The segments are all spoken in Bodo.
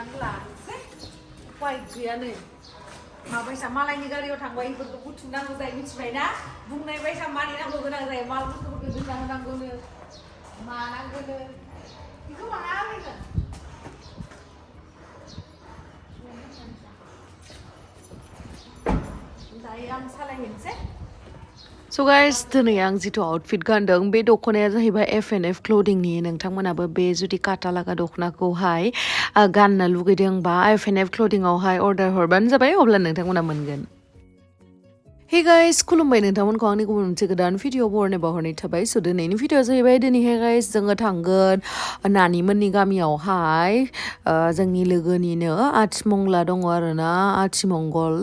बुथुमनानै लानोसै उपाय गैया नै माबायसा मालायनि गारियाव थांबा इफोरखौ बुथुमनांगौ जायो मिथिबायना बुंनाय बायसा मानिनांगौ गोनां जायो माल बुस्थुफोरखौ दोनना होनांगौनो मानांगौनो बेखौ माना होगोन दायो आं सालायहैनोसै So guys, दिनै आं जिथु आउटफिट गानदों बे दख'नाया जाहैबाय F&F क्लदिंनि नोंथांमोनाबो बे जुदि काटा लागा दख'नाखौहाय गाननो लुगैदोंबा F&F क्लदिंआवहाय अर्डार हरबानो जाबाय अब्ला नोंथांमोना मोनगोन Hey guys, खुलुमबाय नोंथांमोनखौ आंनि गुबुन मोनसे गोदान भिडिअ बरनाय बावहरनाय थाबाय स' दिनैनि भिडिअ जाहैबाय दिनैहाय गाइस जोङो थांगोन नानिमोननि गामियावहाय जोंनि लोगोनिनो आथिमंगला दङ आरोना आथिमंगल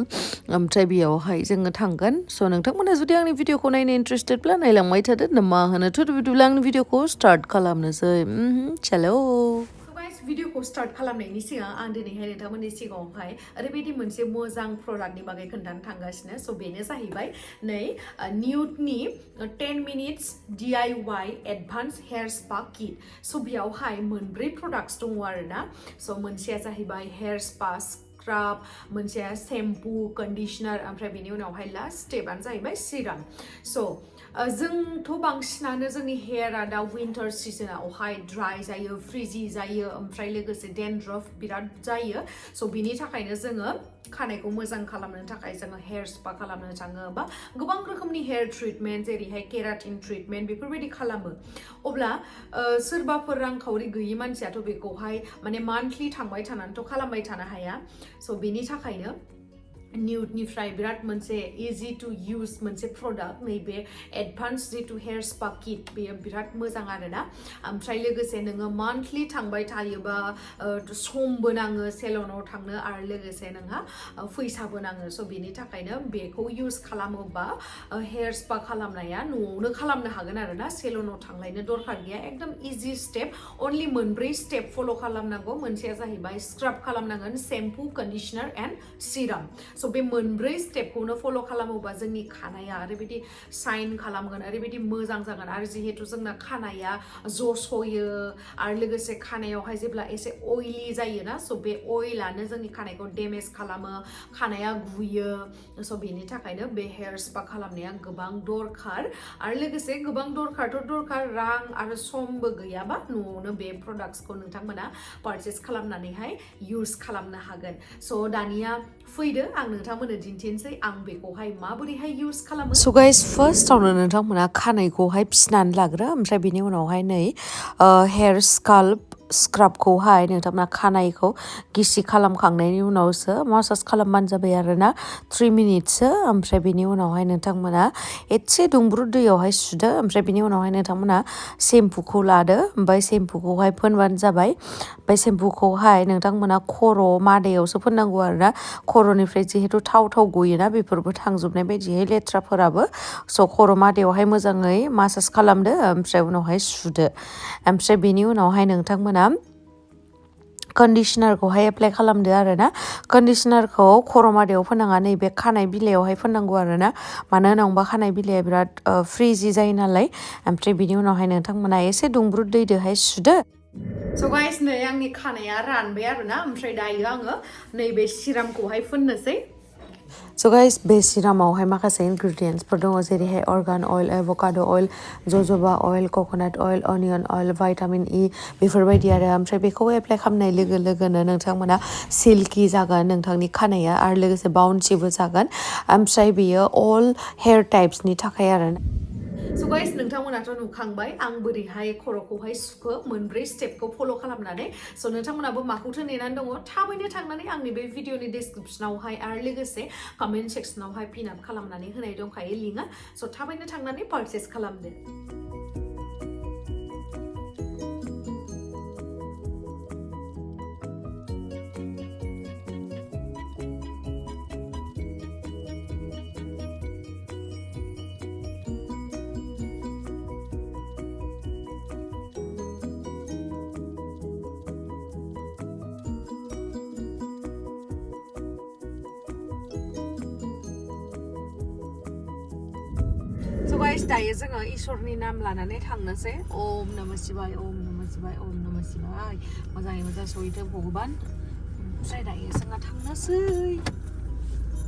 ओमफ्राय बेयावहाय जोङो थांगोन स' नोंथांमोना जुदि आंनि भिडिअखौ नायनो इन्ट्रेस्टेडब्ला नायलांबाय थादो मा होनोथ' बिदिब्ला आंनि भिडिअखौ स्टार्ट खालामनोसै चलो भिडिअखौ स्टार्ट खालामनायनि सिगां आं दिनैहाय नोंथांमोननि सिगाङावहाय ओरैबायदि मोनसे मोजां प्रडाक्टनि बागै खोन्थानो थांगासिनो स' बेनो जाहैबाय नै निउडनि 10 minutes DIY advance hair spa kit स' बेयावहाय मोनब्रै प्रडाक्ट्स दङ आरोना स' मोनसेया जाहैबाय हेयार स्पा स्क्राब मोनसेया शेम्पु कन्डिशनार ओमफ्राय बेनि उनावहाय लास्ट स्टेपआनो जाहैबाय सिराम स' जोंथ' बांसिनानो जोंनि हेयारा दा विन्टार सिजनावहाय ड्राइ जायो फ्रिजि जायो ओमफ्राय लोगोसे डेन्ड्रफ बिराद जायो स' बिनि थाखायनो जोङो खानायखौ मोजां खालामनो थाखाय जोङो हेयार स्पा खालामनो थाङो बा गोबां रोखोमनि हेयार ट्रिटमेन्ट जेरैहाय केराटिन ट्रिटमेन्ट बेफोरबायदि खालामो अब्ला सोरबाफोर रांखावरि गैयि मानसियाथ' बेखौहाय माने मान्थलि थांबाय थानानैथ' खालामबाय थानो हाया स' बेनि थाखायनो निउडनिफ्राय बिराद मोनसे इजि टु इउज मोनसे प्रडाक्ट नैबे एडभान्स जिथु हेयार स्पा किट बेयो बिराद मोजां आरोना ओमफ्राय लोगोसे नोङो मान्थलि थांबाय थायोबा समबो नाङो सेलनाव थांनो आरो लोगोसे नोंहा फैसाबो नाङो स' बेनि थाखायनो बेखौ इउज खालामोबा हेयार स्पा खालामनाया न'आवनो खालामनो हागोन आरोना सेलनाव थांलायनो दरखार गैया एकदम इजि स्टेप अनलि मोनब्रै स्टेप फल' खालामनांगौ मोनसेया जाहैबाय स्क्राब खालामनांगोन शेम्पु कन्डिशनार एन्ड सिराम स' बे मोनब्रै स्टेपखौनो फल' खालामोबा जोंनि खानाया ओरैबायदि शाइन खालामगोन ओरैबायदि मोजां जागोन आरो जिहेतु जोंना खानाया जस'यो आरो लोगोसे खानायावहाय जेब्ला एसे अइलि जायोना स' बे अइलानो जोंनि खानायखौ डेमेज खालामो खानाया गुयो स' बेनि थाखायनो बे हेयार स्पा खालामनाया गोबां दरखार आरो लोगोसे गोबां दरखारथ' दरखार रां आरो समबो गैयाबा न'आवनो बे प्रडाक्ट्सखौ नोंथांमोना पारचेस खालामनानैहाय इउज खालामनो हागोन स' दानिया फैदो आं नोंथांमोननो दिन्थिनोसै आं बेखौहाय माबोरैहाय इउज खालामो स' गाइस फार्स्टआवनो नोंथांमोना खानायखौहाय फिसिनानै लाग्रो ओमफ्राय बेनि उनावहाय नै हेयार स्काल्प स्क्राबखौहाय नोंथांमोना खानायखौ गिसि खालामखांनायनि उनावसो मासाज खालामबानो जाबाय आरोना 3 मिनिटसो ओमफ्राय बेनि उनावहाय नोंथांमोना एसे दुंब्रुद दैयावहाय सुदो ओमफ्राय बेनि उनावहाय नोंथांमोना शेम्पुखौ लादो ओमफ्राय शेम्पुखौहाय फोनबानो जाबाय ओमफ्राय शेम्पुखौहाय नोंथांमोना खर' मादायावसो फोननांगौ आरोना खर'निफ्राय जिहेतु थाव गयोना बेफोरबो थांजोबनाय बायदियै लेथ्राफोराबो स' खर' मादायावहाय मोजाङै मासाज खालामदो ओमफ्राय उनावहाय सुदो ओमफ्राय बेनि उनावहाय नोंथांमोना कन्डिशनारखौहाय एप्लाइ खालामदो आरोना कन्डिशनारखौ खर' मादायाव फोनाङा नैबे खानाय बिलाइयावहाय फोननांगौ आरोना मानो होनोबा खानाय बिलाइया बिराद फ्रिजि जायो नालाय ओमफ्राय बिनि उनावहाय नोंथांमोना एसे दुंब्रुद दैदोहाय सुदो स' गाइस नै आंनि खानाया रानबाय आरोना ओमफ्राय दायो आङो नैबे सिरामखौहाय फुननोसै स' गाइस बे सिरामावहाय माखासे इनग्रिडियेन्ट्सफोर दङ जेरैहाय अर्गान अइल एभकाड' अइल जज'बा अइल कक'नाट अइल अनियन अइल भाइटामिन इ बेफोरबायदि आरो ओमफ्राय बेखौ एप्लाइ खालामनाय लोगो लोगोनो नोंथांमोना सिल्कि जागोन नोंथांनि खानाया आरो लोगोसे बाउन्सिबो जागोन ओमफ्राय बेयो अल हेयार टाइप्सनि थाखाय आरो स' गाइस नोंथांमोनाथ' नुखांबाय आं बोरैहाय खर'खौहाय सुखो मोनब्रै स्टेपखौ फल' खालामनानै स' नोंथांमोनाबो माखौथो नेनानै दङ थाबैनो थांनानै आंनि बे भिडिअनि डिसक्रिपसनावहाय आरो लोगोसे कमेन्ट सेक्सनावहाय पिन आप खालामनानै होनाय दंखायो लिंकआ स' थाबैनो थांनानै पारचेस खालामदो So guys, दायो जोङो इसोरनि नाम लानानै थांनोसै ओम नमः शिवाय ओम नमः शिवाय ओम नमः शिवाय मोजाङै मोजां सहैथों भगबान ओमफ्राय दायो जोंहा थांनोसै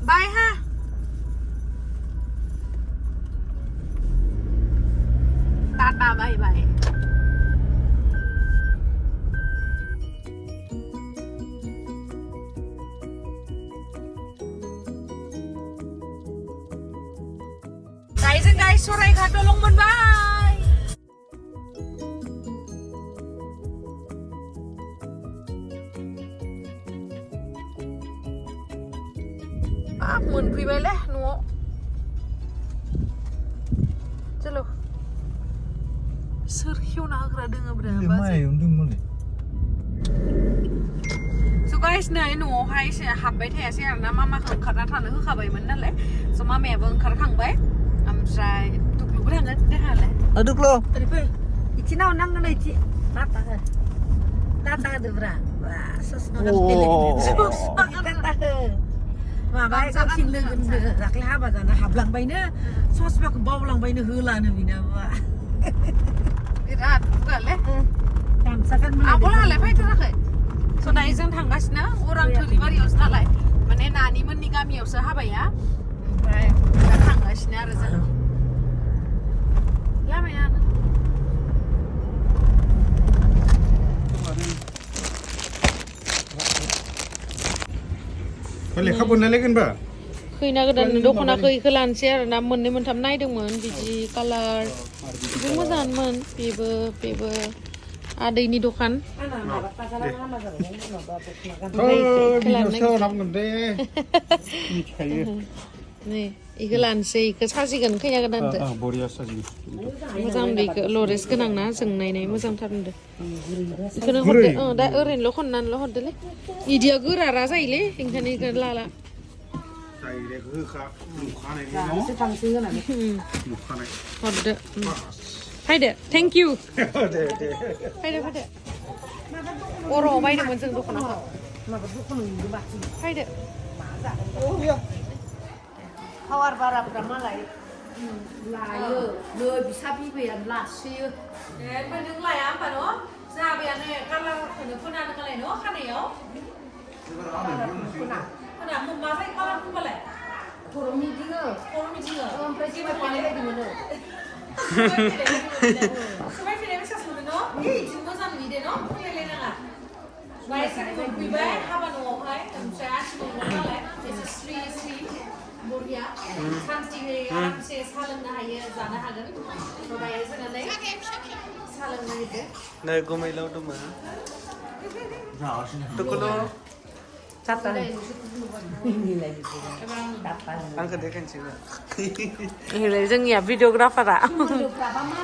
बाय हा टाटा बाय बाय guys Soraighат Dolong मोनबाय मोनफैबायलै न'आव चलो सोर खेवना होग्रा दोङोब्रा So guys नै न'आवहाय हाबबाय थायासै आरोना मामाखौ ओंखारना थानो होखाबायमोन नालाय so मामायाबो ओंखारखांबाय ओमफ्राय दुखलुबो थांगोन देहालाय दुखलु ओरै फै इथिनाव नांगोन इथि टाटा होदोब्रा बा ससमा टाटा हो माबा गावसिन लोगोनो दाख्लै हाबा जाना हाबलांबायनो ससमाखौ बावलांबायनो होलानो बिनाबा बिराद बुगाले गामसा गाननो आबलाहालाय फैथाराखै स दायो जों थांगासिनो अरां थोरिबारियावसो नालाय माने नानिमोननि गामियावसो हाबाया ओमफ्राय दा थांगासिनो आरो जों लामायानो लेखा बोननायलायगोन बा खैना गोदान दख'नाखौ इखौ लानोसै आरो ना मोननै मोनथाम नायदोंमोन बिदि कालार बेबो मोजाङानोमोन बेबो आदैनि दखान नै इखौ लानोसै इखौ साजिगोन खैना गोदानदो मोजां इखौ लरेस गोनां ना जों नायनाय मोजांथार होनदो इखौनो हरदो दा ओरैनोल' खननानैल' हरदोलै इदिया गोरारा जायोलै ओंखायनो इखौ लाला हरदो फैदो थेंक इउ फैदो बर'आव बायदोंमोन जों दख'नाखौ फैदो पावार बाराफ्रा मालाय लायो नै बिसा बिबैयानो लासोयो ओमफ्राय नों लाया होमबा न' जाबायानो कालारखौनो फोनानो गालाय न' खानायाव फोना मा जायो कालार फोबालाय खर' मिदिङो ओमफ्राय जेबो फानाय बायदि मोनो समायफिनाय बेसास मोनो न' इदिनो मोजां नुयो न' फुनलायलायनाङा बायसा मोनफैबाय हाबा न'आवहाय ओमफ्राय आथिमंगल नालाय एसे स्रि बरिया सानसेहै आरामसे साहा लोंनो हायो जानो हागोन दायो जोङो नै साहा लोंनो नागिरदो नै गुमैलाव दङ दुखुलु आंखौ देखायनोसै जोंनिया भिडिअग्राफारा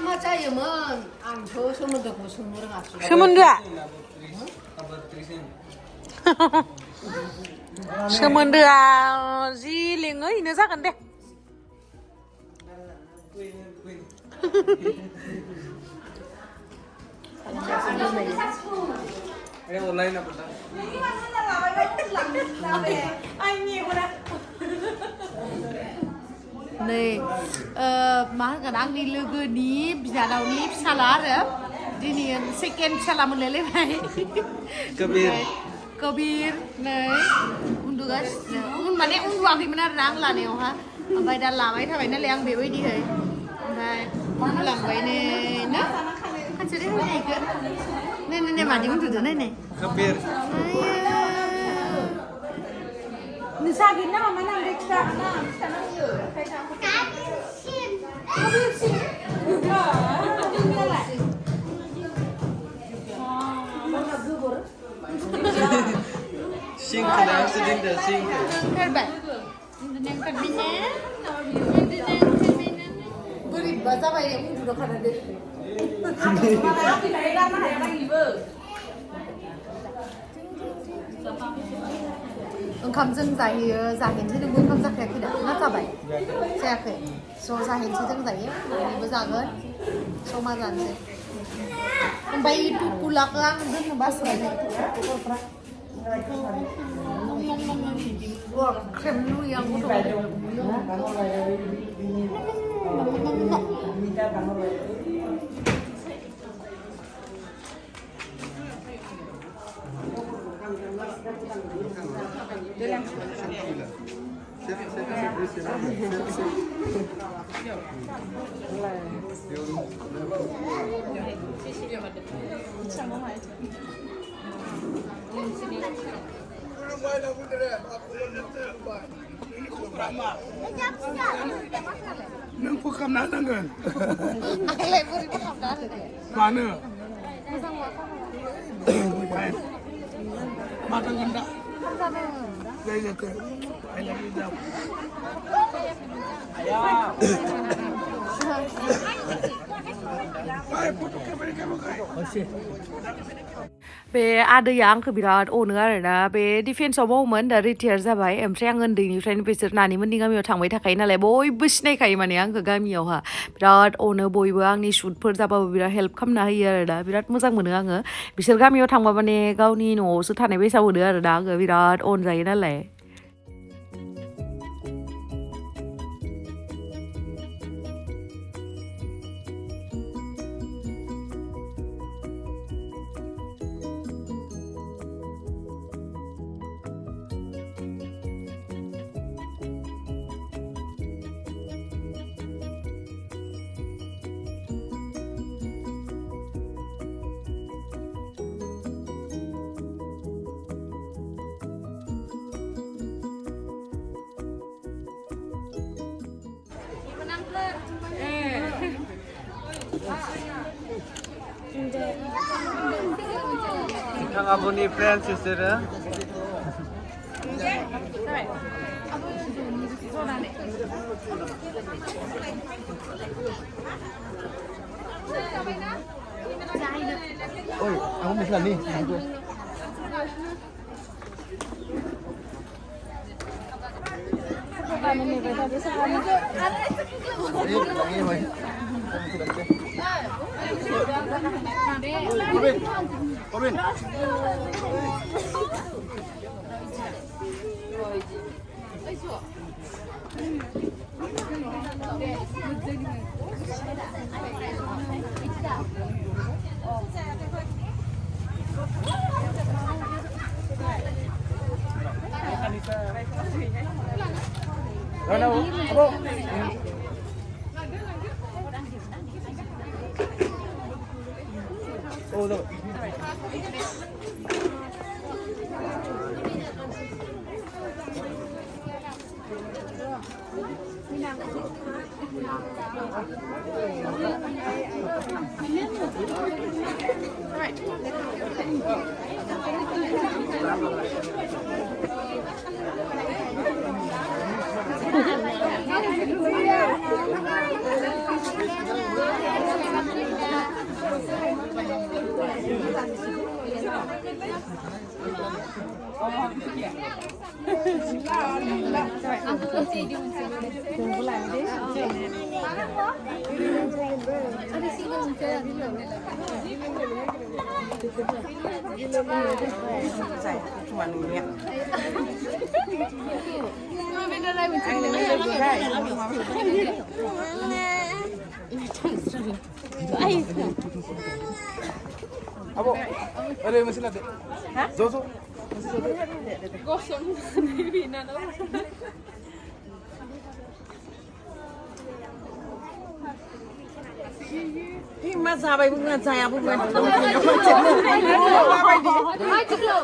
मा जायोमोन आंथ' सोमोन्दोखौ सोंनो रोङासै सोमोन्दोआ सोमोन्दोआ जि लिङो इनो जागोन दे नै मा होनगोन आंनि लोगोनि बिनानावनि फिसाला आरो दिनै सेकेन्ड फिसाला मोनलायलायबाय कबिर नै उन्दुगासिनो माने उन्दुवाखैमोन आरोना आं लानायावहा ओमफ्राय दा लाबाय थाबाय नालाय आं बेबायदिहै ओमफ्राय उन्दुलांबाय नै ना खानसे देखायनायखौ नै मादि उन्दुदो नै कबिर नोंसा गैया नामा मा नांगौ खिथानांगौ Singkir aku sedih singkir. Kerbat. Dengan kabinet. Beri bahasa apa yang udah kan ada. ओंखामजों जायो जाहैनोसै नोंबो ओंखाम जाखायाखै दा ना जाबाय जायाखै ज' जाहैनोसै जों जायो नोंबो जागोन जमा जानोसै ओमफ्राय दुकुलाखौ आं दोननो बासोलायनाय wah krem dulu yang udah Nang pukam na tangan. Mana? Makan ganda. Saya jatuh. I love you jam. Ay, puto kamera kamera. बे आदैया आंखौ बिराद अनो आरोना बे डिफेन्सआव मावोमोन दा रिटायार जाबाय ओमफ्राय आं उन्दैनिफ्रायनो बिसोर नानिमोननि गामियाव थांबाय थाखायो नालाय बयबो सिनायखायो माने आंखौ गामियावहा बिराद अनो बयबो आंनि शुटफोर जाबाबो बिराद हेल्प खालामना होयो आरोना बिराद मोजां मोनो आङो बिसोर गामियाव थांबा माने गावनि न'आवसो थानाय बायसा मोनो आरोना आङो बिराद अनजायो नालाय Kang aboni friends isira. Oi, aku misal nih. Robin. Abo, ada masih ada. Hah? Zozo. Gosong di na no. Hi masabai bukan saya bukan. Ai ciklo.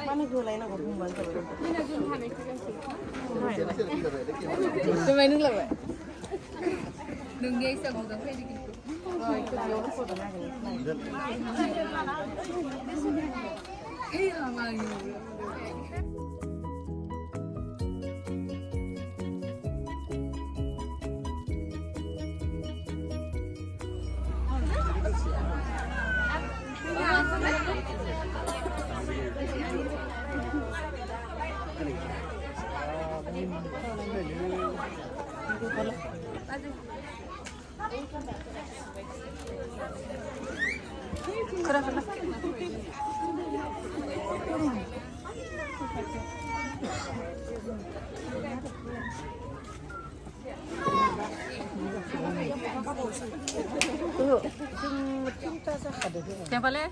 Mana gulai nak bumbang tu. Ini nak jual habis. Cuma ini lah. Nunggu isa bukan saya dikit. Oh, itu dia orang foto nak ni. Iya, mangi. Siapa le?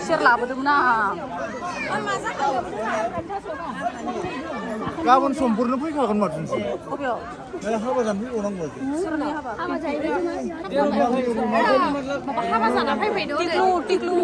सोर लाबोदोंमोन आं गाबोन समफोरनो फैखागोन माथो नोंसोर बबेयाव हाबा जानो फैबावनांगौ सोरनि हाबा हाबा जाना फैबाय टिक्लु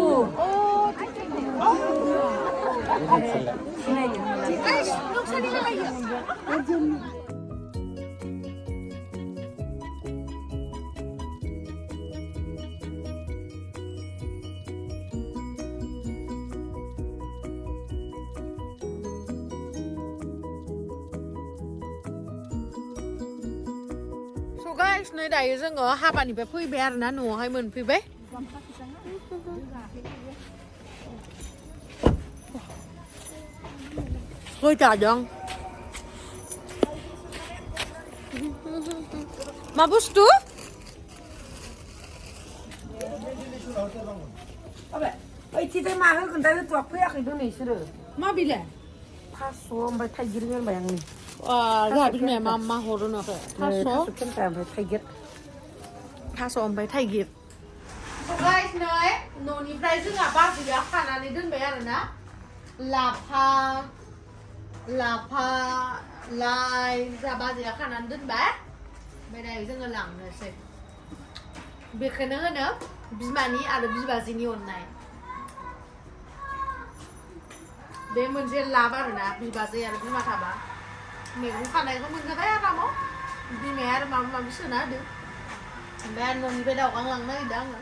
गाइस नै दायो जोङो हाबानिफ्राय फैबाय आरोना न'आवहाय मोनफैबाय खैथा दं मा बुस्थु ओइथिंजाय मा होगोन दा होथ'आ फैयाखै दोनै इसोरो मा बिलाय 500 ओमफ्राय थाइगिर होनबाय आंनि जोंहा बिमाया मा हरो नोखो 500 पेन्टा ओमफ्राय थाइगिर थास' ओमफ्राय थाइगिर गाइस नै न'निफ्राय जोंहा बाजैया खानानै दोनबाय आरोना लाफा लाइ जोंहा बाजैया खानानै दोनबाय ओमफ्राय दायो जोङो लांनोसै बेखौनो होनो बिमानि आरो बिबाजैनि अननाय बे मोनसे लाब आरोना बिबाजै आरो बिमा थाबा मैगं खानायखौ मोनजाबाय आरामाव बिमाया आरो माबा माबि सोना होदो ओमफ्राय आरो न'निफ्राय दावगां लांनो नागिरदों आङो